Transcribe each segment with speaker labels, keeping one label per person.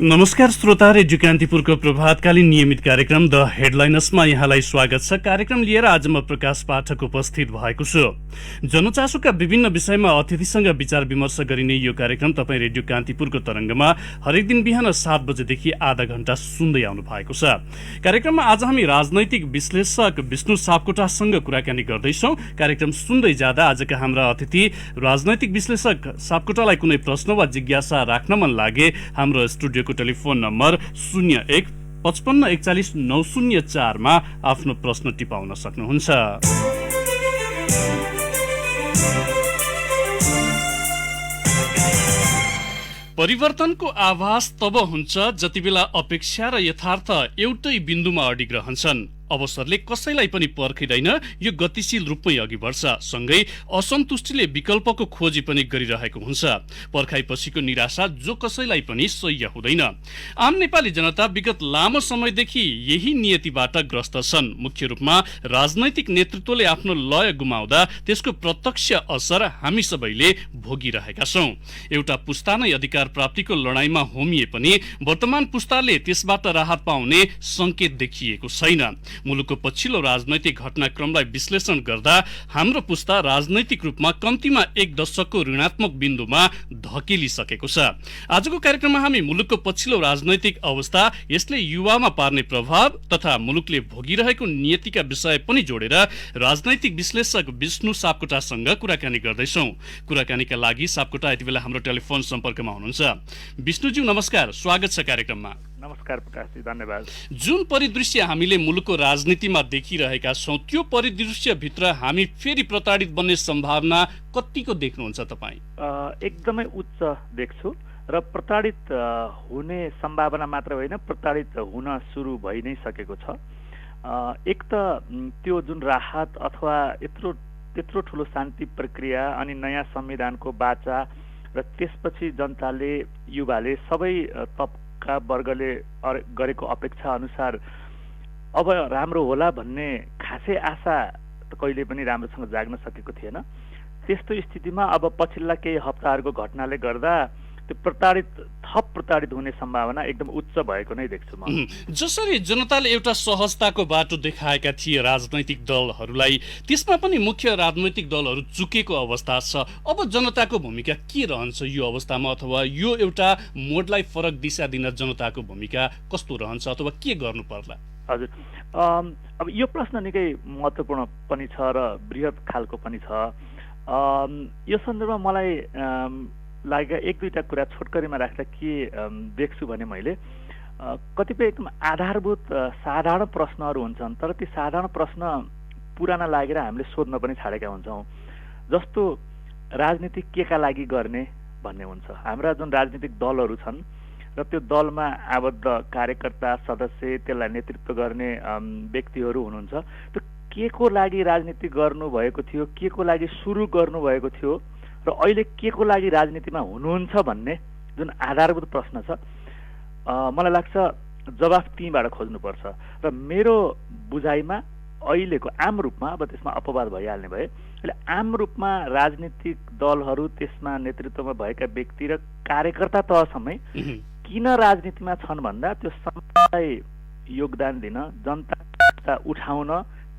Speaker 1: नमस्कार श्रोता, रेडियो कान्तिपुरको प्रभातकालीन नियमित कार्यक्रम द हेडलाइनर्समा यहाँलाई स्वागत छ। कार्यक्रम लिएर आज म प्रकाश पाठक उपस्थित भएको छु। जनचासोका विभिन्न विषयमा अतिथिसँग विचार विमर्श गरिने यो कार्यक्रम तपाईँ रेडियो कान्तिपुरको तरङ्गमा हरेक दिन बिहान 7 बजेदेखि आधा घण्टा सुन्दै आउनु भएको छ। कार्यक्रममा आज हामी राजनैतिक विश्लेषक विष्णु सापकोटासँग कुराकानी गर्दैछौँ। कार्यक्रम सुन्दै जाँदा आजका हाम्रा अतिथि राजनैतिक विश्लेषक सापकोटालाई कुनै प्रश्न वा जिज्ञासा राख्न मन लागे हाम्रो स्टुडियोको टेलिफोन नम्बर 01-55-41-904 मा आफ्नो प्रश्न टिपाउन सक्नुहुन्छ। परिवर्तनको आभास तब हुन्छ जति बेला अपेक्षा र यथार्थ एउटै बिन्दुमा अडिग रहन्छन्। अवसरले कसैलाई पनि पर्खिँदैन, यो गतिशील रूपमै अघि बढ्छ। सँगै असन्तुष्टिले विकल्पको खोजी पनि गरिरहेको हुन्छ। पर्खाइपछिको निराशा जो कसैलाई पनि सह्य हुँदैन। आम नेपाली जनता विगत लामो समयदेखि यही नियतिबाट ग्रस्त छन्। मुख्य रूपमा राजनैतिक नेतृत्वले आफ्नो लय गुमाउँदा त्यसको प्रत्यक्ष असर हामी सबैले भोगिरहेका छौं। एउटा पुस्ता नै अधिकार प्राप्तिको लडाईँमा होमिए पनि वर्तमान पुस्ताले त्यसबाट राहत पाउने संकेत देखिएको छैन। मुलुकको पछिल्लो राजनैतिक घटनाक्रमलाई विश्लेषण गर्दा हाम्रो पुस्ता राजनैतिक रूपमा कम्तीमा 1 दशकको ऋणात्मक बिन्दुमा धकेलिसकेको छ। आजको कार्यक्रममा हामी मुलुकको पछिल्लो राजनैतिक अवस्था, यसले युवामा पार्ने प्रभाव तथा मुलुकले भोगिरहेको नियतिका विषय पनि जोडेर राजनैतिक विश्लेषक विष्णु सापकोटासँग कुराकानी गर्दैछौँ। कुराकानीका लागि सापकोटा यति बेला हाम्रो टेलिफोन सम्पर्कमा हुनुहुन्छ। विष्णुज्यू नमस्कार, स्वागत छ कार्यक्रममा।
Speaker 2: नमस्कार प्रकाशजी, धन्यवाद।
Speaker 1: जुन परिदृश्य हामीले मुलुकको राजनीतिमा देखिरहेका छौं, त्यो परिदृश्यभित्र हामी फेरि प्रताडित बन्ने सम्भावना कतिको देख्नुहुन्छ तपाईँ?
Speaker 2: एकदमै उच्च देख्छु र प्रताडित हुने सम्भावना मात्र होइन, प्रताडित हुन सुरु भइ नै सकेको छ। एक त त्यो जुन राहत अथवा त्यत्रो ठुलो शान्ति प्रक्रिया अनि नयाँ संविधानको बाचा र त्यसपछि जनताले, युवाले, सबै तबका वर्गले गरेको अपेक्षा अनुसार अब राम्रो होला भन्ने खासै आशा त कहिले पनि राम्रोसँग जाग्न सकेको थिएन। त्यस्तो स्थितिमा अब पछिल्ला केही हप्ताहरूको घटनाले गर्दा त्यो थप प्रताडित हुने सम्भावना एकदम उच्च भएको नै देख्छु म।
Speaker 1: जसरी जनताले एउटा सहजताको बाटो देखाएका थिए राजनैतिक दलहरूलाई, त्यसमा पनि मुख्य राजनैतिक दलहरू चुकेको अवस्था छ। अब जनताको भूमिका के रहन्छ यो अवस्थामा, अथवा यो एउटा मोडलाई फरक दिशा दिन जनताको भूमिका कस्तो रहन्छ अथवा के गर्नु पर्ला?
Speaker 2: हजुर, अब यो प्रश्न निकै महत्त्वपूर्ण पनि छ र बृहत खालको पनि छ। यो सन्दर्भमा मलाई लागेका 1-2टा कुरा छोटकरीमा राख्दा के देख्छु भने मैले कतिपय एकदम आधारभूत साधारण प्रश्नहरू हुन्छन्, तर ती साधारण प्रश्न पुराना लागेर हामीले सोध्न पनि छाडेका हुन्छौँ। जस्तो राजनीति केका लागि गर्ने भन्ने हुन्छ। हाम्रा जुन राजनीतिक दलहरू छन् र त्यो दलमा आबद्ध कार्यकर्ता, सदस्य, त्यसलाई नेतृत्व गर्ने व्यक्तिहरू हुनुहुन्छ, त्यो के को लागि राजनीति गर्नुभएको थियो, के को लागि सुरु गर्नुभएको थियो र अहिले के को लागि राजनीतिमा हुनुहुन्छ भन्ने जुन आधारभूत प्रश्न छ, मलाई लाग्छ जवाफ तीबाट खोज्नुपर्छ। र मेरो बुझाइमा अहिलेको आम रूपमा, अब त्यसमा अपवाद भइहाल्ने भए, अहिले आम रूपमा राजनीतिक दलहरू, त्यसमा नेतृत्वमा भएका व्यक्ति र कार्यकर्ता तहसम्मै किन राजनीतिमा छन् भन्दा त्यो समाजलाई योगदान दिन, जनता उठाउन,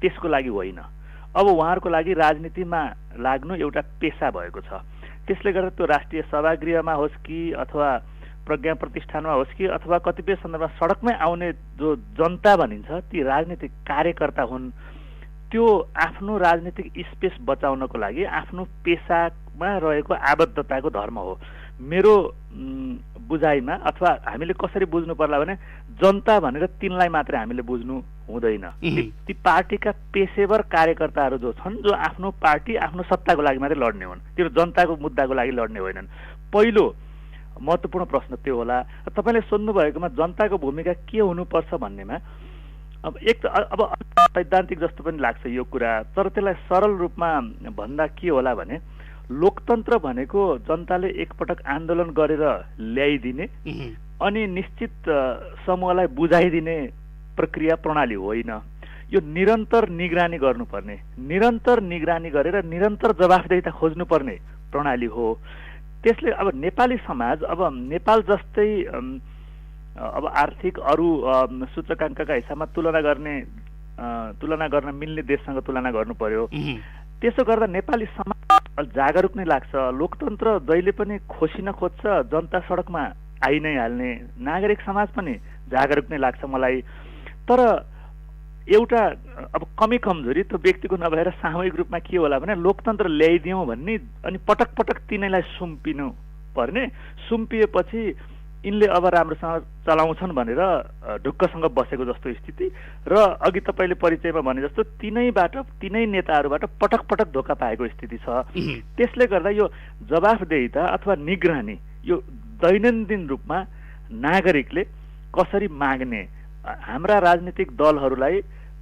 Speaker 2: त्यसको लागि होइन। अब उहाँहरूको लागि राजनीतिमा लाग्नु एउटा पेसा भएको छ। त्यसले गर्दा त्यो राष्ट्रिय सभागृहमा होस् कि अथवा प्रज्ञा प्रतिष्ठानमा होस् कि अथवा कतिपय सन्दर्भमा सडकमै आउने जो जनता भनिन्छ, ती राजनीतिक कार्यकर्ता हुन्। त्यो आफ्नो राजनीतिक स्पेस बचाउनको लागि आफ्नो पेसामा रहेको आबद्धताको धर्म हो। मेरो बुझाइमा, अथवा हामीले कसरी बुझ्नु पर्ला भने जनता भनेर तिनलाई मात्रै हामीले बुझ्नु हुँदैन। ती पार्टीका पेशेवर कार्यकर्ताहरू जो छन्, जो आफ्नो पार्टी, आफ्नो सत्ताको लागि मात्रै लड्ने हुन्, त्यो जनताको मुद्दाको लागि लड्ने होइनन्। पहिलो महत्त्वपूर्ण प्रश्न त्यो होला। तपाईँले सोध्नु भएकोमा जनताको भूमिका के हुनुपर्छ भन्नेमा अब सैद्धान्तिक जस्तो पनि लाग्छ यो कुरा, तर त्यसलाई सरल रूपमा भन्दा के होला भने लोकतन्त्र भनेको जनताले एकपटक आन्दोलन गरेर ल्याइदिने अनि निश्चित समूहलाई बुझाइदिने प्रक्रिया प्रणाली होइन। यो निरन्तर निगरानी गर्नुपर्ने, निरन्तर निगरानी गरेर निरन्तर जवाफदेहिता खोज्नुपर्ने प्रणाली हो। त्यसले अब नेपाली समाज, अब नेपाल जस्तै अब आर्थिक अरू सूचकाङ्कका हिसाबमा तुलना गर्न मिल्ने देशसँग तुलना गर्नु पर्यो। त्यसो गर्दा नेपाली समाज जागरुक नै लाग्छ। लोकतन्त्र जहिले पनि खोसिन खोज्छ, जनता सडकमा आइ नै हाल्ने। नागरिक समाज पनि जागरुक नै लाग्छ मलाई। तर एउटा अब कमजोरी त्यो व्यक्तिको नभएर सामूहिक रूपमा के होला भने लोकतन्त्र ल्याइदियौँ भन्ने अनि पटक पटक तिनैलाई सुम्पिनु पर्ने। सुम्पिएपछि यिनले अब राम्रोसँग चलाउँछन् भनेर ढुक्कसँग बसेको जस्तो स्थिति र अघि तपाईँले परिचयमा भने जस्तो तिनै नेताहरूबाट पटक पटक धोका पाएको स्थिति छ। त्यसले गर्दा यो जवाफदेहिता अथवा निगरानी यो दैनन्दिन रूपमा नागरिकले कसरी माग्ने, हाम्रा राजनीतिक दलहरूलाई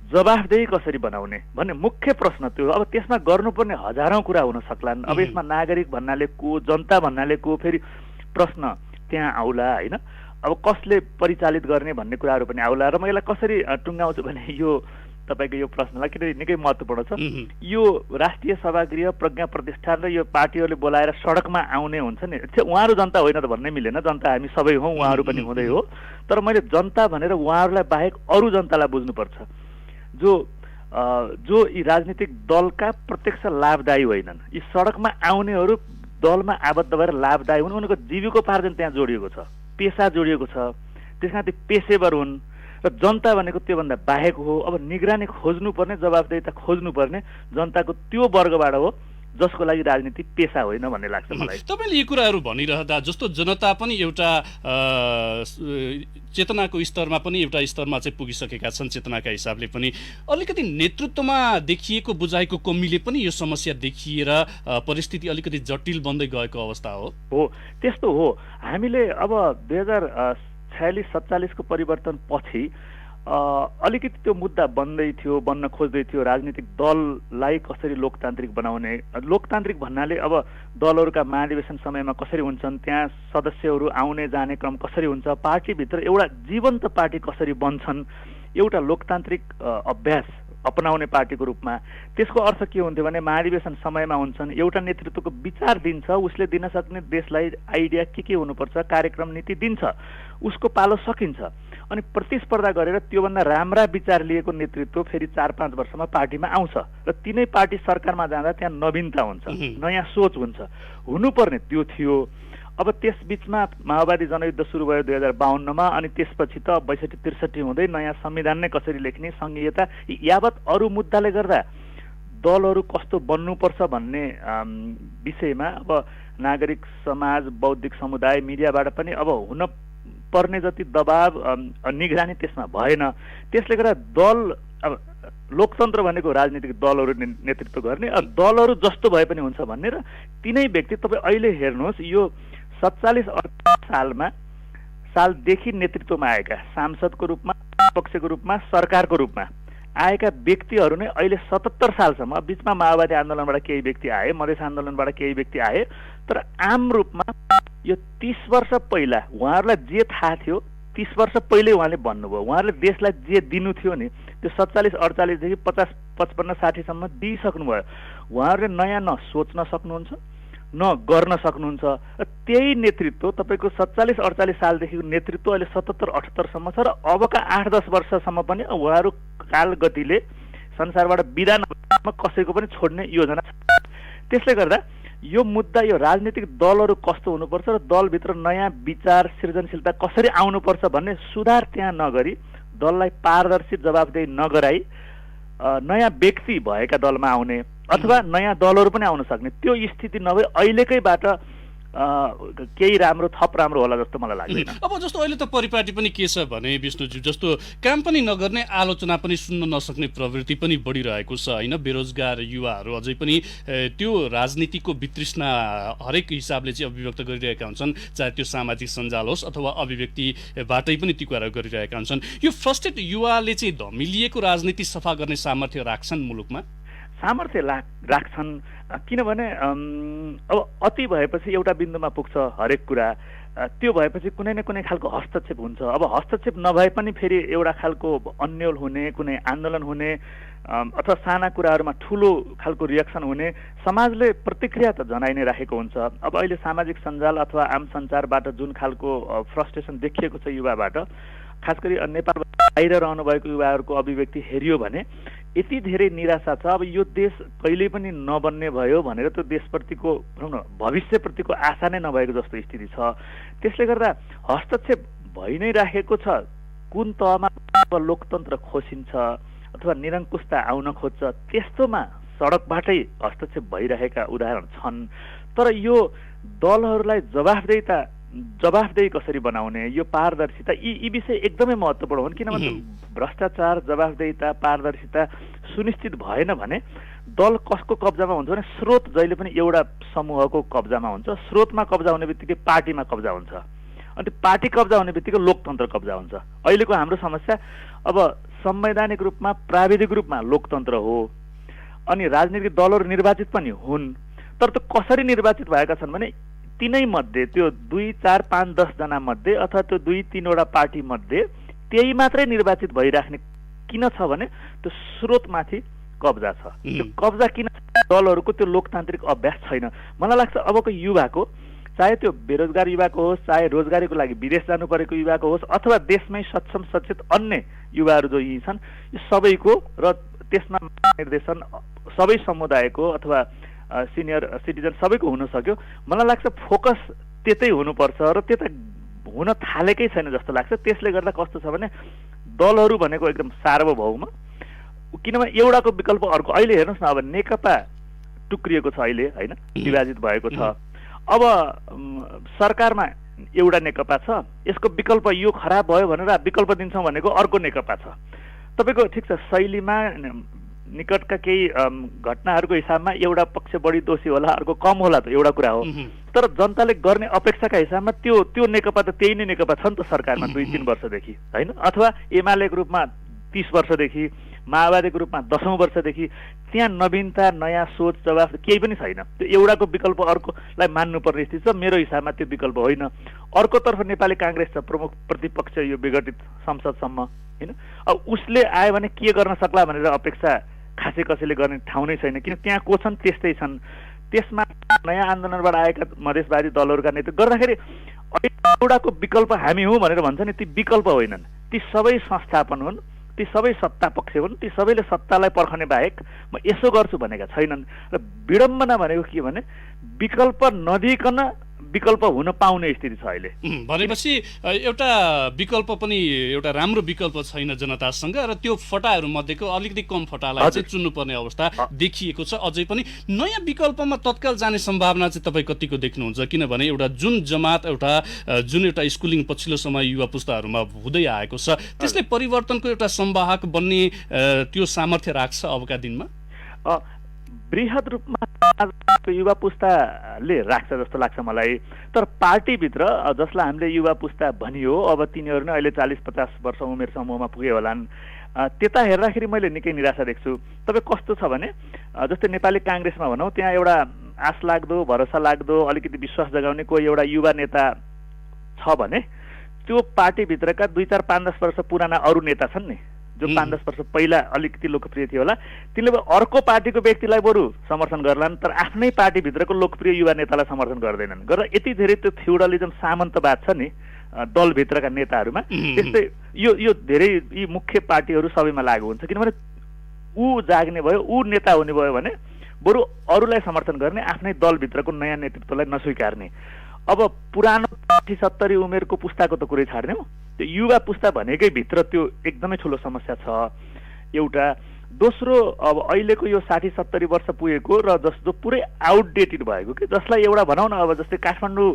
Speaker 2: जवाफदेही कसरी बनाउने भन्ने मुख्य प्रश्न त्यो। अब त्यसमा गर्नुपर्ने हजारौं कुरा हुन सक्लान्। अब यसमा नागरिक भन्नाले को, जनता भन्नाले को, फेरि प्रश्न त्यहाँ आउला होइन। अब कसले परिचालित गर्ने भन्ने कुराहरू पनि आउला। र म यसलाई कसरी टुङ्गाउँछु भने यो तपाईँको यो प्रश्नलाई किन निकै महत्त्वपूर्ण छ। यो राष्ट्रिय सभागृह, प्रज्ञा प्रतिष्ठान र यो पार्टीहरूले बोलाएर सडकमा आउने हुन्छ नि, उहाँहरू जनता होइन त भन्नै मिलेन। जनता हामी सबै हौँ, उहाँहरू पनि हुँदै हो। तर मैले जनता भनेर उहाँहरूलाई बाहेक अरू जनतालाई बुझ्नुपर्छ जो यी राजनीतिक दलका प्रत्यक्ष लाभदायी होइनन्। यी सडकमा आउनेहरू दलमा आबद्ध भएर लाभदायी हुन्। उनीहरूको जीविकोपार्जन त्यहाँ जोडिएको छ, पेसा जोडिएको छ, त्यसमा ती पेसेवर हुन् र जनता भनेको त्योभन्दा बाहेक हो। अब निगरानी खोज्नुपर्ने, जवाफदेहिता खोज्नुपर्ने जनताको त्यो वर्गबाट हो जसको लागि राजनीति पेसा होइन भन्ने लाग्छ मलाई।
Speaker 1: तपाईँले यी कुराहरू भनिरहँदा जस्तो जनता पनि एउटा चेतनाको स्तरमा पनि एउटा स्तरमा चाहिँ पुगिसकेका छन्, चेतनाका हिसाबले पनि अलिकति नेतृत्वमा देखिएको बुझाइको कमीले पनि यो समस्या देखिएर परिस्थिति अलिकति जटिल बन्दै गएको अवस्था हो।
Speaker 2: त्यस्तो हो। हामीले अब 2046-47 को परिवर्तन पछि अलिकति त्यो मुद्दा बन्न खोज्दै थियो। राजनीतिक दललाई कसरी लोकतान्त्रिक बनाउने, लोकतान्त्रिक भन्नाले अब दलहरूका महाधिवेशन समयमा कसरी हुन्छन्, त्यहाँ सदस्यहरू आउने जाने क्रम कसरी हुन्छ, पार्टीभित्र एउटा जीवन्त पार्टी कसरी बन्छन्, एउटा लोकतान्त्रिक अभ्यास अपनाउने पार्टीको रूपमा। त्यसको अर्थ के हुन्थ्यो भने महाधिवेशन समयमा हुन्छन्, एउटा नेतृत्वको विचार दिन्छ, उसले दिन सक्ने देशलाई आइडिया के हुनुपर्छ, कार्यक्रम नीति दिन्छ, उसको पालो सकिन्छ। अनि प्रतिस्पर्धा गरेर त्योभन्दा राम्रा विचार लिएको नेतृत्व फेरि 4-5 वर्षमा पार्टीमा आउँछ र तिनै पार्टी सरकारमा जाँदा त्यहाँ नवीनता हुन्छ, नयाँ सोच हुन्छ। हुनुपर्ने त्यो थियो। अब त्यस बीचमा माओवादी जनयुद्ध सुरु भयो 2052 मा, अनि त्यसपछि त 62-63 हुँदै नयाँ संविधान नै कसरी लेख्ने, संघीयता, यावत अरू मुद्दाले गर्दा दलहरू कस्तो बन्नुपर्छ भन्ने विषयमा अब नागरिक समाज, बौद्धिक समुदाय, मिडियाबाट पनि अब हुन पर्ने जति दबाव, निगरानी त्यसमा भएन। त्यसले गर्दा दल, अब लोकतन्त्र भनेको राजनीतिक दलहरू नेतृत्व गर्ने, दलहरू जस्तो भए पनि हुन्छ भन्ने। र तिनै व्यक्ति तपाईँ अहिले हेर्नुहोस्, यो 47-48 सालदेखि नेतृत्वमा आएका, सांसदको रूपमा, पक्षको रूपमा, सरकारको रूपमा आएका व्यक्तिहरू नै अहिले 77 सालसम्म, बीचमा माओवादी आन्दोलनबाट केही व्यक्ति आए, मधेस आन्दोलनबाट केही व्यक्ति आए, तर आम रूपमा यो 30 वर्ष पहिला उहाँहरूलाई जे थाहा थियो 30 वर्ष पहिल्यै उहाँले भन्नुभयो। उहाँहरूले देशलाई जे दिनु थियो नि त्यो 47-48 देखि 50-55-60 सम्म दिइसक्नुभयो। उहाँहरूले नयाँ न सोच्न सक्नुहुन्छ न गर्न सक्नुहुन्छ। त्यही नेतृत्व तपाईँको 47-48 सालदेखिको नेतृत्व अहिले 77-78 सम्म छ र अबका 8-10 वर्षसम्म पनि उहाँहरू कालगतिले संसारबाट बिदा नभएसम्म कसैको पनि छोड्ने योजना छ। त्यसले गर्दा यो मुद्दा, यो राजनीतिक दलहरू कस्तो हुनुपर्छ र दलभित्र नयाँ विचार, सृजनशीलता कसरी आउनुपर्छ भन्ने सुधार त्यहाँ नगरी, दललाई पारदर्शी, जवाफदेही नगराई नयाँ व्यक्ति भएका दलमा आउने अथवा नयाँ दलहरू पनि आउन सक्ने त्यो स्थिति नभए अहिलेकैबाट केही राम्रो, थप राम्रो होला जस्तो मलाई लाग्दैन।
Speaker 1: अब जस्तो अहिले त परिपाटी पनि के छ भने विष्णुजी, जस्तो काम पनि नगर्ने, आलोचना पनि सुन्न नसक्ने प्रवृत्ति पनि बढिरहेको छ होइन। बेरोजगार युवाहरू अझै पनि त्यो राजनीतिको वितृष्णा हरेक हिसाबले चाहिँ अभिव्यक्त गरिरहेका हुन्छन्, चाहे त्यो सामाजिक सञ्जाल होस् अथवा अभिव्यक्तिबाटै पनि ती कुराहरू गरिरहेका हुन्छन्। यो फ्रस्ट्रेट युवाले चाहिँ धमिलिएको राजनीति सफा गर्ने सामर्थ्य राख्छन् मुलुकमा?
Speaker 2: सामर्थ्य राख्छन्, किनभने अब अति भएपछि एउटा बिन्दुमा पुग्छ हरेक कुरा। त्यो भएपछि कुनै न कुनै खालको हस्तक्षेप हुन्छ। अब हस्तक्षेप नभए पनि फेरि एउटा खालको अन्यल हुने, कुनै आन्दोलन हुने अथवा साना कुराहरूमा ठुलो खालको रिएक्सन हुने, समाजले प्रतिक्रिया त जनाइ नै राखेको हुन्छ। अब अहिले सामाजिक सञ्जाल अथवा आम सञ्चारबाट जुन खालको फ्रस्ट्रेसन देखिएको छ युवाबाट, खास गरी नेपालबाट बाहिर रहनुभएको युवाहरूको अभिव्यक्ति हेरियो भने यति धेरै निराशा छ। अब यो देश कहिल्यै पनि नबन्ने भयो भनेर त्यो देशप्रतिको भनौँ न भविष्यप्रतिको आशा नै नभएको जस्तो स्थिति छ। त्यसले गर्दा हस्तक्षेप भइ नै राखेको छ। कुन तहमा लोकतन्त्र खोसिन्छ अथवा निरङ्कुशता आउन खोज्छ, त्यस्तोमा सडकबाटै हस्तक्षेप भइरहेका उदाहरण छन्। तर यो दलहरूलाई जवाफदेही कसरी बनाउने, यो पारदर्शिता, यी विषय एकदमै महत्त्वपूर्ण हुन्। किनभने भ्रष्टाचार, जवाफदेहिता, पारदर्शिता सुनिश्चित भएन भने दल कसको कब्जामा हुन्छ भने स्रोत जहिले पनि एउटा समूहको कब्जामा हुन्छ। स्रोतमा कब्जा हुने बित्तिकै पार्टीमा कब्जा हुन्छ, अनि पार्टी कब्जा हुने बित्तिकै लोकतन्त्र कब्जा हुन्छ। अहिलेको हाम्रो समस्या अब संवैधानिक रूपमा, प्राविधिक रूपमा लोकतन्त्र हो, अनि राजनीतिक दलहरू निर्वाचित पनि हुन्। तर त्यो कसरी निर्वाचित भएका छन् भने तिनै मध्ये, त्यो 2, 4, 5, 10 जना मध्ये अथवा त्यो 2-3 वटा पार्टी मध्ये त्यही मात्रै निर्वाचित भइराख्ने किन छ भने त्यो स्रोतमाथि कब्जा छ। त्यो कब्जा किन, दलहरूको त्यो लोकतान्त्रिक अभ्यास छैन। मलाई लाग्छ अबको युवाको, चाहे त्यो बेरोजगार युवाको होस्, चाहे रोजगारीको लागि विदेश जानु परेको युवाको होस्, अथवा देशमै सक्षम सचेत अन्य युवाहरू जो यी छन्, यो सबैको र त्यसमा निर्देशन सबै समुदायको अथवा सिनियर सिटिजन सबैको हुन सक्यो। मलाई लाग्छ फोकस त्यतै हुनुपर्छ र त्यता हुन थालेकै छैन जस्तो लाग्छ। त्यसले गर्दा कस्तो छ भने दलहरू भनेको एकदम सार्वभौम, किनभने एउटाको विकल्प अर्को। अहिले हेर्नुहोस् न, अब नेकपा टुक्रिएको छ अहिले, होइन, विभाजित भएको छ। अब सरकारमा एउटा नेकपा छ, यसको विकल्प यो खराब भयो भनेर विकल्प दिन्छौँ भनेको अर्को नेकपा छ। तपाईँको ठिक छ, शैलीमा निकटका केही घटनाहरूको हिसाबमा एउटा पक्ष बढी दोषी होला, अर्को कम होला, त एउटा कुरा हो। तर जनताले गर्ने अपेक्षाका हिसाबमा त्यो नेकपा त त्यही नै नेकपा छ नि त सरकारमा 2-3 वर्षदेखि, होइन, अथवा एमालेको रूपमा 30 वर्षदेखि, माओवादीको रूपमा 10औं वर्षदेखि। त्यहाँ नवीनता, नयाँ सोच, जवाफ केही पनि छैन। त्यो एउटाको विकल्प अर्कोलाई मान्नुपर्ने स्थिति छ। मेरो हिसाबमा त्यो विकल्प होइन। अर्कोतर्फ नेपाली काङ्ग्रेस छ, प्रमुख प्रतिपक्ष यो विघटित संसदसम्म, होइन। अब उसले आयो भने के गर्न सक्ला भनेर अपेक्षा खासै कसैले गर्ने ठाउँ नै छैन, किन त्यहाँ को छन् त्यस्तै छन्। त्यसमा नयाँ आन्दोलनबाट आएका मधेसवादी दलहरूका नेतृत्व गर्दाखेरि एउटाको विकल्प हामी हौँ भनेर भन्छ नि, ती विकल्प होइनन्, ती सबै संस्थापन हुन्, ती सबै सत्ता पक्ष हुन्, ती सबैले सत्तालाई पर्खने बाहेक म यसो गर्छु भनेका छैनन्। र विडम्बना भनेको के भने विकल्प नदिकन विकल्प हुन पाउने स्थिति छ अहिले।
Speaker 1: भनेपछि एउटा विकल्प पनि, एउटा राम्रो विकल्प छैन जनतासँग, र त्यो फटाहरू मध्येको अलिकति कम फटालाई चाहिँ चुन्नुपर्ने अवस्था देखिएको छ। अझै पनि नयाँ विकल्पमा तत्काल जाने सम्भावना चाहिँ तपाईँ कतिको देख्नुहुन्छ? किनभने एउटा जुन जमात, जुन एउटा स्कुलिङ पछिल्लो समय युवा पुस्ताहरूमा हुँदै आएको छ, त्यसले परिवर्तनको एउटा संवाहक बन्ने त्यो सामर्थ्य राख्छ अबका दिनमा?
Speaker 2: बृहत रूपमा युवा पुस्ताले राख्छ जस्तो लाग्छ मलाई। तर पार्टीभित्र जसलाई हामीले युवा पुस्ता भनियो, अब तिनीहरू नै अहिले 40-50 वर्ष उमेर समूहमा पुगे होलान्। त्यता हेर्दाखेरि मैले निकै निराशा देख्छु। तपाईँ कस्तो छ भने जस्तै नेपाली काङ्ग्रेसमा भनौँ, त्यहाँ एउटा आश लाग्दो, भरोसा लाग्दो, अलिकति विश्वास जगाउने कोही एउटा युवा नेता छ भने त्यो पार्टीभित्रका 2, 4, 5, 10 वर्ष पुराना अरू नेता छन् नि, जो 5-10 वर्ष पहिला अलिकति लोकप्रिय थियो होला, तिनले अर्को पार्टीको व्यक्तिलाई बरु समर्थन गर्लान्, तर आफ्नै पार्टीभित्रको लोकप्रिय युवा नेतालाई समर्थन गर्दैनन्। गरेर यति धेरै त्यो फ्युडलिजम, सामन्तवाद छ नि दलभित्रका नेताहरूमा, त्यस्तै यो धेरै यी मुख्य पार्टीहरू सबैमा लागू हुन्छ। किनभने ऊ जाग्ने भयो, ऊ नेता हुने भयो भने बरु अरूलाई समर्थन गर्ने, आफ्नै दलभित्रको नयाँ नेतृत्वलाई नस्वीकार्ने। अब पुरानो 60-70 उमेरको पुस्ताको त कुरै छाड्ने हो, त्यो युवा पुस्ता भनेकै भित्र त्यो एकदमै ठुलो समस्या छ एउटा। दोस्रो, अब अहिलेको यो 60-70 वर्ष पुगेको र जो पुरै आउटडेटेड भएको, कि जसलाई एउटा भनौँ न, अब जस्तै काठमाडौँ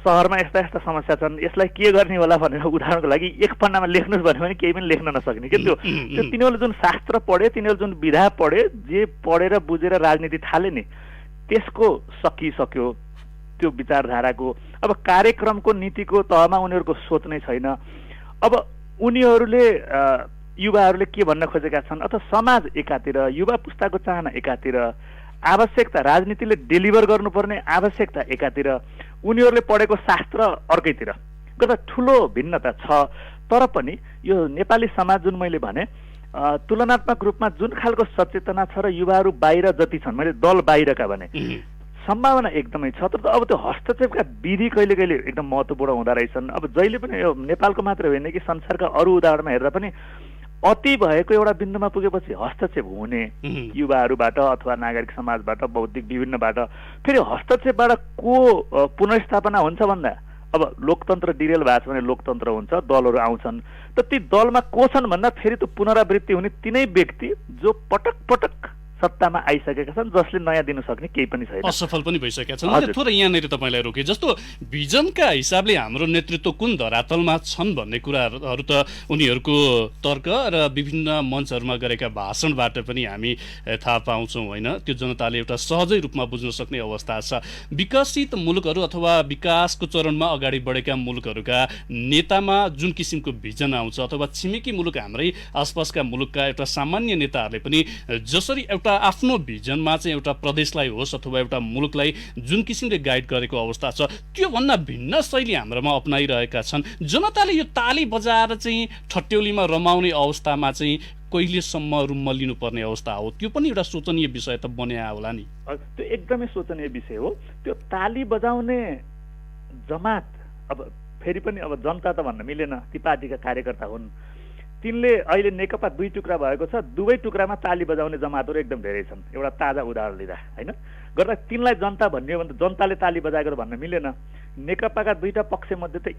Speaker 2: सहरमा यस्ता समस्या छन्, यसलाई के गर्ने होला भनेर उदाहरणको लागि एक पन्नामा लेख्नुहोस् भन्यो भने केही पनि लेख्न नसक्ने कि त्यो तिनीहरूले जुन शास्त्र पढे, तिनीहरूले जुन विधा पढे, जे पढेर बुझेर राजनीति थाले नि, त्यसको सकिसक्यो त्यो विचारधाराको। अब कार्यक्रमको, नीतिको तहमा उनीहरूको सोच नै छैन। अब उनीहरूले युवाहरूले के भन्न खोजेका छन्, अथवा समाज एकातिर, युवा पुस्ताको चाहना एकातिर, आवश्यकता, राजनीतिले डेलिभर गर्नुपर्ने आवश्यकता एकातिर, उनीहरूले पढेको शास्त्र अर्कैतिर गर्दा ठुलो भिन्नता छ। तर पनि यो नेपाली समाज जुन मैले भने तुलनात्मक रूपमा जुन खालको सचेतना छ र युवाहरू बाहिर जति छन्, मैले दल बाहिरका भने सम्भावना एकदमै छ। तर अब त्यो हस्तक्षेपका विधि कहिले कहिले एकदम महत्त्वपूर्ण हुँदो रहेछन्। अब जहिले पनि यो नेपालको मात्र होइन कि संसारका अरू उदाहरणमा हेर्दा पनि अति भएको एउटा बिन्दुमा पुगेपछि हस्तक्षेप हुने युवाहरूबाट अथवा नागरिक समाजबाट, बौद्धिक विभिन्नबाट। फेरि हस्तक्षेपबाट को पुनर्स्थापना हुन्छ भन्दा अब लोकतन्त्र डिरेल भएको छ भने लोकतन्त्र हुन्छ, दलहरू आउँछन्। त ती दलमा को छन् भन्दा फेरि त्यो पुनरावृत्ति हुने तिनै व्यक्ति जो पटक पटक सत्तामा आइसकेका छन्, जसले नयाँ दिन सक्ने केही पनि छैन,
Speaker 1: असफल पनि भइसकेका छन्। मैले थोरै यहाँनिर तपाईँलाई रोकेँ, जस्तो भिजनका हिसाबले हाम्रो नेतृत्व कुन धरातलमा छन् भन्ने कुराहरू त उनीहरूको तर्क र विभिन्न मञ्चहरूमा गरेका भाषणबाट पनि हामी थाहा पाउँछौँ होइन। त्यो जनताले एउटा सहजै रूपमा बुझ्न सक्ने अवस्था छ। विकसित मुलुकहरू अथवा विकासको चरणमा अगाडि बढेका मुलुकहरूका नेतामा जुन किसिमको भिजन आउँछ, अथवा छिमेकी मुलुक हाम्रै आसपासका मुलुकका एउटा सामान्य नेताहरूले पनि जसरी एउटा आफ्नो भिजनमा चाहिँ एउटा प्रदेशलाई होस् अथवा एउटा मुलुकलाई जुन किसिमले गाइड गरेको अवस्था छ, त्योभन्दा भिन्न शैली हाम्रोमा अपनाइरहेका छन्। जनताले यो ताली बजाएर चाहिँ ठट्यौलीमा रमाउने अवस्थामा चाहिँ कहिलेसम्म रुममा लिनुपर्ने अवस्था हो, त्यो पनि एउटा सोचनीय विषय त बन्या होला नि।
Speaker 2: त्यो एकदमै सोचनीय विषय हो। त्यो ताली बजाउने जमात अब फेरि पनि अब जनता त भन्न मिलेन, ती पार्टीका कार्यकर्ता हुन्। तिनले अहिले नेकपा दुई टुक्रा भएको छ, दुवै टुक्रामा ताली बजाउने जमातहरू एकदम धेरै छन्। एउटा ताजा उदाहरण लिँदा होइन गर्दा तिनलाई जनता भन्ने हो भने त जनताले ताली बजाएको भन्न मिलेन। नेकपाका दुईटा पक्षमध्ये त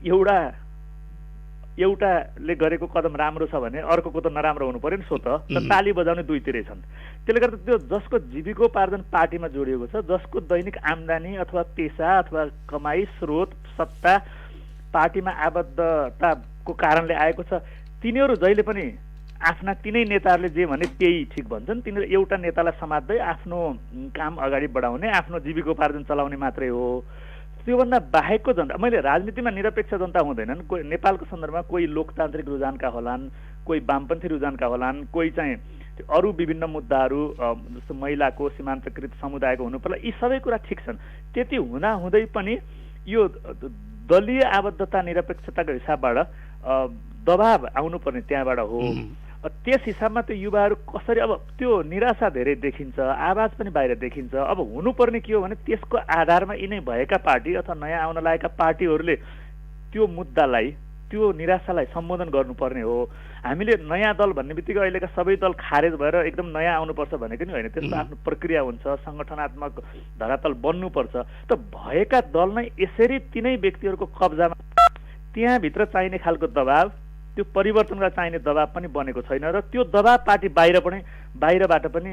Speaker 2: एउटाले गरेको कदम राम्रो छ भने अर्कोको त नराम्रो हुनु पर्यो नि, सो त ताली बजाउने दुईतिरै छन्। त्यसले गर्दा त्यो जसको जीविकोपार्जन पार्टीमा जोडिएको छ, जसको दैनिक आम्दानी अथवा पेसा अथवा कमाई स्रोत सत्ता पार्टीमा आबद्धताको कारणले आएको छ, तिनीहरू जहिले पनि आफ्ना तिनै नेताहरूले जे भने त्यही ठिक भन्छन्। तिनीहरू एउटा नेतालाई समात्दै आफ्नो काम अगाडि बढाउने, आफ्नो जीविकोपार्जन चलाउने मात्रै हो। त्योभन्दा बाहेकको जनता, मैले राजनीतिमा निरपेक्ष जनता हुँदैनन्। कोही नेपालको सन्दर्भमा कोही लोकतान्त्रिक रुझानका होलान्, कोही वामपन्थी रुझानका होलान्, कोही चाहिँ अरू विभिन्न मुद्दाहरू जस्तो महिलाको, सीमान्तकृत समुदायको हुनुपर्ला, यी सबै कुरा ठिक छन्। त्यति हुँदै पनि यो दलीय आबद्धता निरपेक्षताको हिसाबबाट दबाब आउनुपर्ने त्यहाँबाट हो। त्यस हिसाबमा त्यो युवाहरू कसरी, अब त्यो निराशा धेरै देखिन्छ, आवाज पनि बाहिर देखिन्छ। अब हुनुपर्ने के हो भने त्यसको आधारमा यिनै भएका पार्टी अथवा नयाँ आउन लागेका पार्टीहरूले त्यो मुद्दालाई, त्यो निराशालाई सम्बोधन गर्नुपर्ने हो। हामीले नयाँ दल भन्ने बित्तिकै अहिलेका सबै दल खारेज भएर एकदम नयाँ आउनुपर्छ भनेको नि होइन। त्यसको आफ्नो प्रक्रिया हुन्छ, सङ्गठनात्मक धरातल बन्नुपर्छ। त भएका दल नै यसरी तिनै व्यक्तिहरूको कब्जामा, त्यहाँभित्र चाहिने खालको दबाब, त्यो परिवर्तनका चाहिने दबाब पनि बनेको छैन र त्यो दबाब पार्टी बाहिरबाट पनि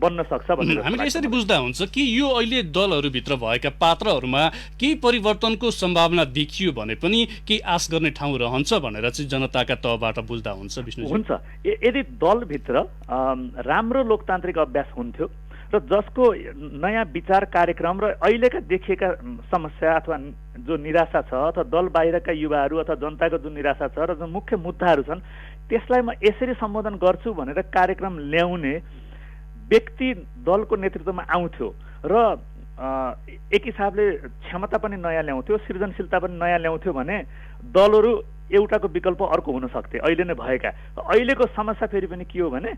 Speaker 2: बन्न सक्छ भन्ने
Speaker 1: हामीले यसरी बुझ्दा हुन्छ कि यो अहिले दलहरूभित्र भएका पात्रहरूमा केही परिवर्तनको सम्भावना देखियो भने पनि केही आश गर्ने ठाउँ रहन्छ भनेर चाहिँ जनताका तहबाट बुझ्दा हुन्छ। विष्णु
Speaker 2: हुन्छ, यदि दलभित्र राम्रो लोकतान्त्रिक अभ्यास हुन्थ्यो र जसको नयाँ विचार कार्यक्रम र अहिलेका देखिएका समस्या अथवा जो निराशा छ अथवा दल बाहिरका युवाहरू अथवा जनताको जुन निराशा छ र जुन मुख्य मुद्दाहरू छन् त्यसलाई म यसरी सम्बोधन गर्छु भनेर कार्यक्रम ल्याउने व्यक्ति दलको नेतृत्वमा आउँथ्यो र एक हिसाबले क्षमता पनि नयाँ ल्याउँथ्यो, सृजनशीलता पनि नयाँ ल्याउँथ्यो भने दलहरू एउटाको विकल्प अर्को हुन सक्थे अहिले नै भएका। अहिलेको समस्या फेरि पनि के हो भने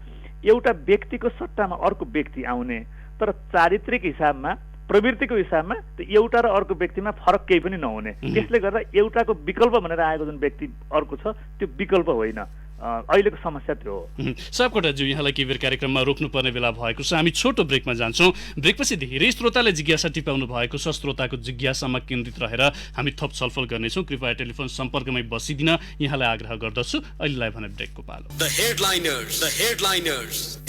Speaker 2: एउटा व्यक्तिको सट्टामा अर्को व्यक्ति आउने, तर चारित्रिक हिसाबमा, प्रवृत्तिको हिसाबमा त्यो एउटा र अर्को व्यक्तिमा फरक केही पनि नहुने। त्यसले गर्दा एउटाको विकल्प भनेर आएको जुन व्यक्ति अर्को छ त्यो विकल्प होइन। अहिलेको समस्या त्यो हो।
Speaker 1: सापकोटाज्यू, यहाँलाई केही बेर कार्यक्रममा रोक्नुपर्ने बेला भएको छ, हामी छोटो ब्रेकमा जान्छौँ। ब्रेकपछि धेरै श्रोताले जिज्ञासा टिपाउनु भएको छ, श्रोताको जिज्ञासामा केन्द्रित रहेर हामी थप छलफल गर्नेछौँ। कृपया टेलिफोन सम्पर्कमै बसिदिन यहाँलाई आग्रह गर्दछु। अहिलेलाई भने ब्रेकको पालो।
Speaker 3: The headliners.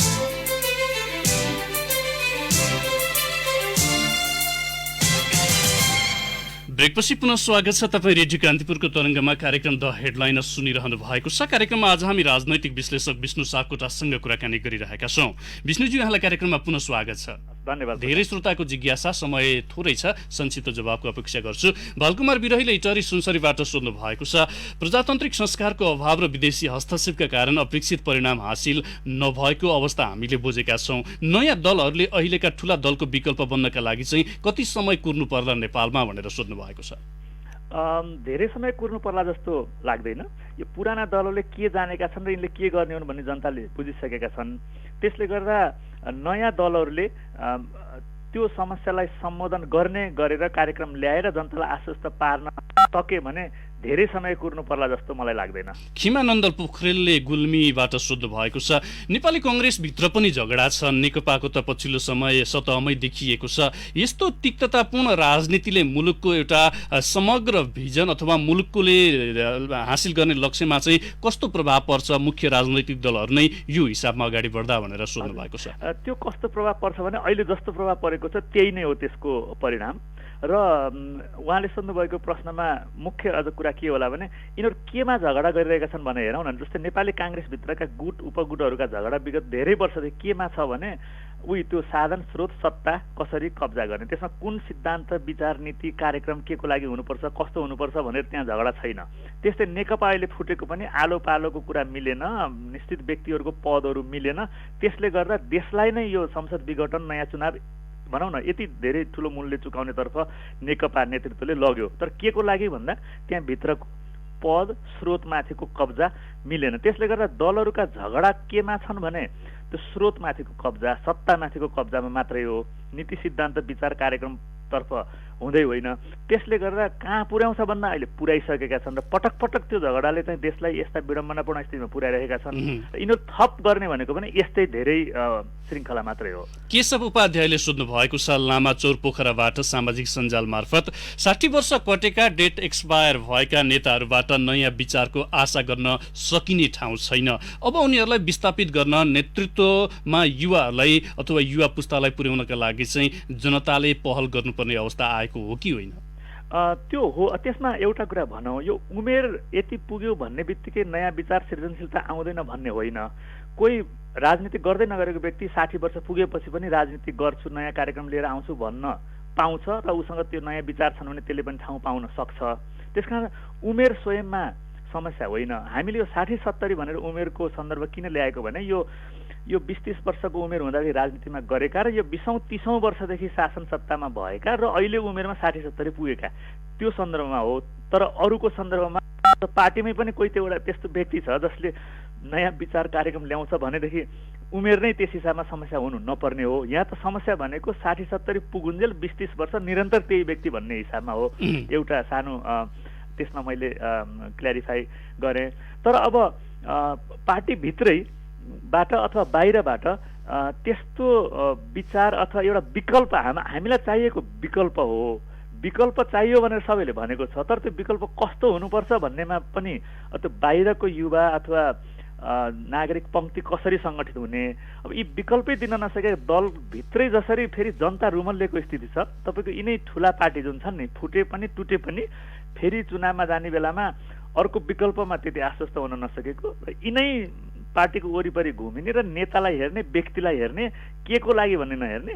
Speaker 1: ब्रेकपछि पुनः स्वागत छ। तपाईँ रेडियो कान्तिपुरको तरङ्गमा कार्यक्रम द हेडलाइनर सुनिरहनु भएको छ। कार्यक्रममा आज हामी राजनैतिक विश्लेषक विष्णु सापकोटासँग कुराकानी गरिरहेका छौँ। विष्णुजी, यहाँलाई कार्यक्रममा पुनः स्वागत छ।
Speaker 2: धन्यवाद।
Speaker 1: धेरै श्रोताको जिज्ञासा, समय थोरै छ, संक्षिप्त जवाबको अपेक्षा गर्छु। बालकुमार विरहीले इटरी सुनसरीबाट सोध्नु भएको छ, प्रजातान्त्रिक संस्कारको अभाव र विदेशी हस्तक्षेपका कारण अपेक्षित परिणाम हासिल नभएको अवस्था हामीले बुझेका छौँ। नयाँ दलहरूले अहिलेका ठुला दलको विकल्प बन्नका लागि चाहिँ कति समय कुर्नु पर्ला नेपालमा भनेर सोध्नु भएको छ?
Speaker 2: धेरै समय कुर्नु पर्ला जस्तो लाग्दैन। यो पुराना दलहरूले के जानेका छन् र यिनले के गर्ने हुन् भन्ने जनताले बुझिसकेका छन्। त्यसले गर्दा नयाँ दलहरूले त्यो समस्यालाई सम्बोधन गरेर कार्यक्रम ल्याएर जनतालाई आश्वस्त पार्न सके भने धेरै समय कुर्नु पर्ला जस्तो मलाई लाग्दैन।
Speaker 1: खिमानन्द पोखरेलले गुल्मीबाट सोध्नु भएको छ, नेपाली कङ्ग्रेसभित्र पनि झगडा छ, नेकपाको त पछिल्लो समय सतहमै देखिएको छ। यस्तो तिक्ततापूर्ण राजनीतिले मुलुकको एउटा समग्र भिजन अथवा मुलुकले हासिल गर्ने लक्ष्यमा चाहिँ कस्तो प्रभाव पर्छ? मुख्य राजनैतिक दलहरू नै यो हिसाबमा अगाडि बढ्दा भनेर सोध्नु भएको छ।
Speaker 2: त्यो कस्तो प्रभाव पर्छ भने अहिले जस्तो प्रभाव परेको छ त्यही नै हो त्यसको परिणाम। र उहाँले सोध्नुभएको प्रश्नमा मुख्य अझ कुरा के होला भने यिनीहरू केमा झगडा गरिरहेका छन् भने हेरौँ न। जस्तै नेपाली काङ्ग्रेसभित्रका गुट उपगुटहरूका झगडा विगत धेरै वर्षदेखि केमा छ भने त्यो साधन स्रोत सत्ता कसरी कब्जा गर्ने, त्यसमा कुन सिद्धान्त विचार नीति कार्यक्रम के को लागि हुनुपर्छ, कस्तो हुनुपर्छ भनेर त्यहाँ झगडा छैन। त्यस्तै नेकपा अहिले फुटेको पनि आलो पालोको कुरा मिलेन, निश्चित व्यक्तिहरूको पदहरू मिलेन। त्यसले गर्दा देशलाई नै यो संसद विघटन नयाँ चुनाव भनौँ न यति धेरै ठुलो मूल्य चुकाउनेतर्फ नेकपा नेतृत्वले लग्यो। तर के को लागि भन्दा त्यहाँ भित्रको पद स्रोतमाथिको कब्जा मिलेन। त्यसले गर्दा दलहरूका झगडा केमा छन् भने त्यो स्रोतमाथिको कब्जा, सत्तामाथिको कब्जामा मात्रै हो, नीति सिद्धान्त विचार कार्यक्रमतर्फ हुँदै होइन। त्यसले गर्दा कहाँ पुर्याउँछ भन्दा अहिले पुर्याइसकेका छन् र पटक पटक त्यो झगडाले चाहिँ देशलाई यस्ता विडम्बनापूर्ण स्थितिमा पुर्याइरहेका छन्। यिनीहरू थप गर्ने भनेको पनि यस्तै धेरै श्रृङ्खला मात्रै हो।
Speaker 1: केशव उपाध्यायले सोध्नु भएको छ लामाचौर पोखराबाट सामाजिक सञ्जाल मार्फत, 60 वर्ष कटेका डेट एक्सपायर भएका नेताहरूबाट नयाँ विचारको आशा गर्न सकिने ठाउँ छैन। अब उनीहरूलाई विस्थापित गर्न नेतृत्वमा युवाहरूलाई अथवा युवा पुस्तालाई पुर्याउनका लागि चाहिँ जनताले पहल गर्नुपर्ने अवस्था आएको हो कि होइन?
Speaker 2: त्यो हो। त्यसमा एउटा कुरा भनौँ, यो उमेर यति पुग्यो भन्ने बित्तिकै नयाँ विचार सृजनशीलता आउँदैन भन्ने होइन। कोही राजनीति गर्दै नगरेको व्यक्ति 60 वर्ष पुगेपछि पनि राजनीति गर्छु, नयाँ कार्यक्रम लिएर आउँछु भन्न पाउँछ र उसँग त्यो नयाँ विचार छन् भने त्यसले पनि ठाउँ पाउन सक्छ। त्यसकारण उमेर स्वयंमा समस्या होइन। हामीले यो 60-70 भनेर उमेरको सन्दर्भ किन ल्याएको भने यो 20-30 वर्षको उमेर हुँदाखेरि राजनीतिमा गरेका र यो 20औं-30औं वर्षदेखि शासन सत्तामा भएका र अहिले उमेरमा 60-70 पुगेका त्यो सन्दर्भमा हो। तर अरूको सन्दर्भमा पार्टीमै पनि कोही त्यस्तो व्यक्ति छ जसले नयाँ विचार कार्यक्रम ल्याउँछ भनेदेखि उमेर नै त्यस हिसाबमा समस्या हुनु नपर्ने हो। यहाँ त समस्या भनेको 60-70 पुगुन्जेल 20-30 वर्ष निरन्तर त्यही व्यक्ति भन्ने हिसाबमा हो। एउटा सानो त्यसमा मैले क्ल्यारिफाई गरेँ। तर अब पार्टीभित्रैबाट अथवा बाहिरबाट त्यस्तो विचार अथवा एउटा विकल्प हामीलाई चाहिएको विकल्प हो। विकल्प चाहियो भनेर सबैले भनेको छ, तर त्यो विकल्प कस्तो हुनुपर्छ भन्नेमा पनि त्यो बाहिरको युवा अथवा नागरिक पङ्क्ति कसरी सङ्गठित हुने, अब यी विकल्पै दिन नसके दलभित्रै जसरी फेरि जनता रुमल्लेको स्थिति छ। तपाईँको यिनै ठुला पार्टी जुन छन् नि, फुटे पनि टुटे पनि फेरि चुनावमा जाने बेलामा अर्को विकल्पमा त्यति आश्वस्त हुन नसकेको र यिनै पार्टीको वरिपरि घुमिने र नेतालाई हेर्ने, व्यक्तिलाई हेर्ने, के को लागि भन्ने नहेर्ने,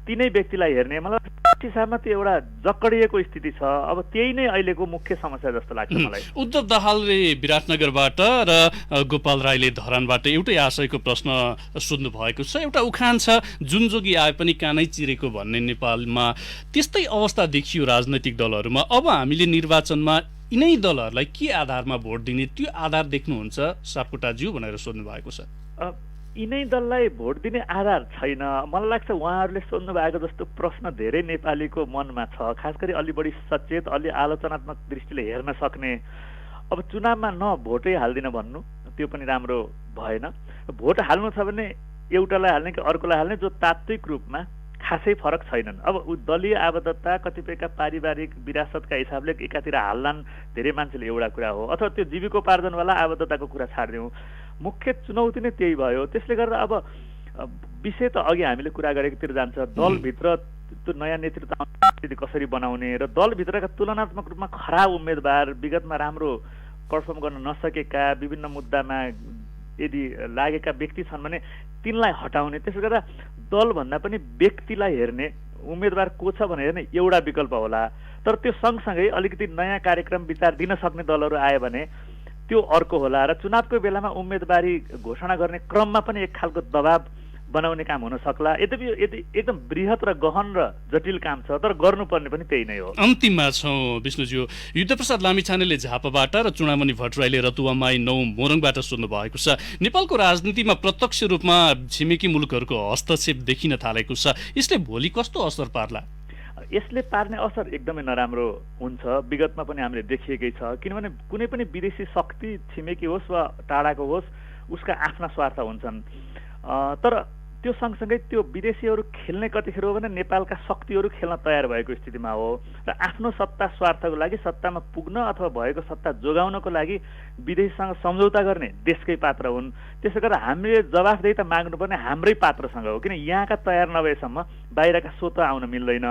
Speaker 2: तिनै व्यक्तिलाई हेर्ने, मलाई हिसाबमा त्यो एउटा जकडिएको स्थिति छ। अब त्यही नै अहिलेको मुख्य समस्या जस्तो लाग्छ मलाई।
Speaker 1: उद्धव दाहालले विराटनगरबाट र गोपाल राईले धरानबाट एउटै आशयको प्रश्न सोध्नु भएको छ। एउटा उखान छ, जुन जोगी आए पनि कानै चिरेको भन्ने नेपालमा त्यस्तै अवस्था देखियो राजनैतिक दलहरूमा। अब हामीले निर्वाचनमा यिनै दलहरूलाई के आधारमा भोट दिने, त्यो आधार देख्नुहुन्छ सापकोटाज्यू भनेर सोध्नु भएको छ।
Speaker 2: यिनै दललाई भोट दिने आधार छैन। मलाई लाग्छ उहाँहरूले सोध्नु भएको जस्तो प्रश्न धेरै नेपालीको मनमा छ, खास गरी अलि बढी सचेत, अलि आलोचनात्मक दृष्टिले हेर्न सक्ने। अब चुनावमा न भोटै हाल्दिन भन्नु त्यो पनि राम्रो भएन। भोट हाल्नु छ भने एउटालाई हाल्ने कि अर्कोलाई हाल्ने जो तात्विक रूपमा खासै फरक छैनन्। अब दलीय आबद्धता, कतिपयका पारिवारिक विरासतका हिसाबले एकातिर हाल्लान् धेरै मान्छेले एउटा कुरा हो, अथवा त्यो जीविकोपार्जनवाला आबद्धताको कुरा छाडिदिउँ। मुख्य चुनौती नै त्यही भयो। त्यसले गर्दा अब विषय त अघि हामीले कुरा गरेकोतिर जान्छ, दलभित्र त्यो नयाँ नेतृत्व कसरी बनाउने र दलभित्रका तुलनात्मक रूपमा खराब उम्मेदवार, विगतमा राम्रो पर्फर्म गर्न नसकेका, विभिन्न मुद्दामा यदि लागेका व्यक्ति छन् भने तिनलाई हटाउने। त्यसले गर्दा दलभन्दा पनि व्यक्तिलाई हेर्ने, उम्मेदवार को छ भनेर हेर्ने एउटा विकल्प होला। तर त्यो सँगसँगै अलिकति नयाँ कार्यक्रम विचार दिन सक्ने दलहरू आयो भने त्यो अर्को होला। र चुनावको बेलामा उम्मेदवारी घोषणा गर्ने क्रममा पनि एक खालको दबाब बनाउने काम हुन सक्ला। यद्यपि यदि एकदम बृहत र गहन र जटिल काम छ, तर गर्नुपर्ने पनि त्यही नै हो।
Speaker 1: अन्तिममा छौँ विष्णुज्यू, युद्धप्रसाद लामिछानेले झापाबाट र चुडामणि भट्टराईले रतुवामाई 9 मोरङबाट सोध्नु भएको छ, नेपालको राजनीतिमा प्रत्यक्ष रूपमा छिमेकी मुलुकहरूको हस्तक्षेप देखिन थालेको छ, यसले भोलि कस्तो असर पार्ला?
Speaker 2: यसले पार्ने असर एकदमै नराम्रो हुन्छ, विगतमा पनि हामीले देखिएकै छ। किनभने कुनै पनि विदेशी शक्ति छिमेकी होस् वा टाढाको होस्, उसका आफ्ना स्वार्थ हुन्छन्। तर त्यो सँगसँगै त्यो विदेशीहरू खेल्ने कतिखेर हो भने नेपालका शक्तिहरू खेल्न तयार भएको स्थितिमा हो र आफ्नो सत्ता स्वार्थको लागि, सत्तामा पुग्न अथवा भएको सत्ता जोगाउनको लागि विदेशीसँग सम्झौता गर्ने देशकै पात्र हुन्। त्यसै गरेर हामीले जवाफदेही माग्नुपर्ने हाम्रै पात्रसँग हो, किन यहाँका तयार नभएसम्म बाहिरका स्वत आउन मिल्दैन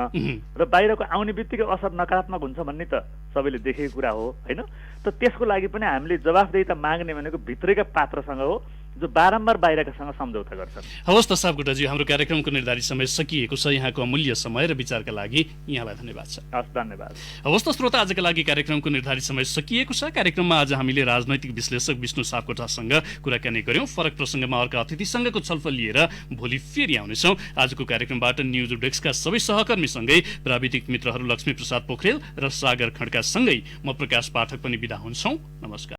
Speaker 2: र बाहिरको आउने बित्तिकै असर नकारात्मक हुन्छ भन्ने त सबैले देखेको कुरा हो होइन। त त्यसको लागि पनि हामीले जवाफदेही माग्ने भनेको भित्रैका पात्रसँग हो, जो बारम्बार बाहिरकासँग सम्झौता गर्छन्।
Speaker 1: हवस् त सापकोटाजी, हाम्रो कार्यक्रमको निर्धारित समय सकिएको छ। यहाँको अमूल्य समय र विचारका लागि यहाँलाई धन्यवाद छ।
Speaker 2: हस्, धन्यवाद।
Speaker 1: हवस् त श्रोता, आजका लागि कार्यक्रमको निर्धारित समय सकिएको छ। कार्यक्रममा आज हामीले राजनैतिक विश्लेषक विष्णु सापकोटासँग कुराकानी गर्यौं। फरक प्रसङ्गमा अर्का अतिथिसँगको छलफल लिएर भोलि फेरि आउनेछौँ। आजको कार्यक्रमबाट न्युज डेस्कका सबै सहकर्मीसँगै प्राविधिक मित्रहरू लक्ष्मी प्रसाद पोखरेल र सागर खड्का सँगै म प्रकाश पाठक पनि बिदा हुन्छौँ। नमस्कार।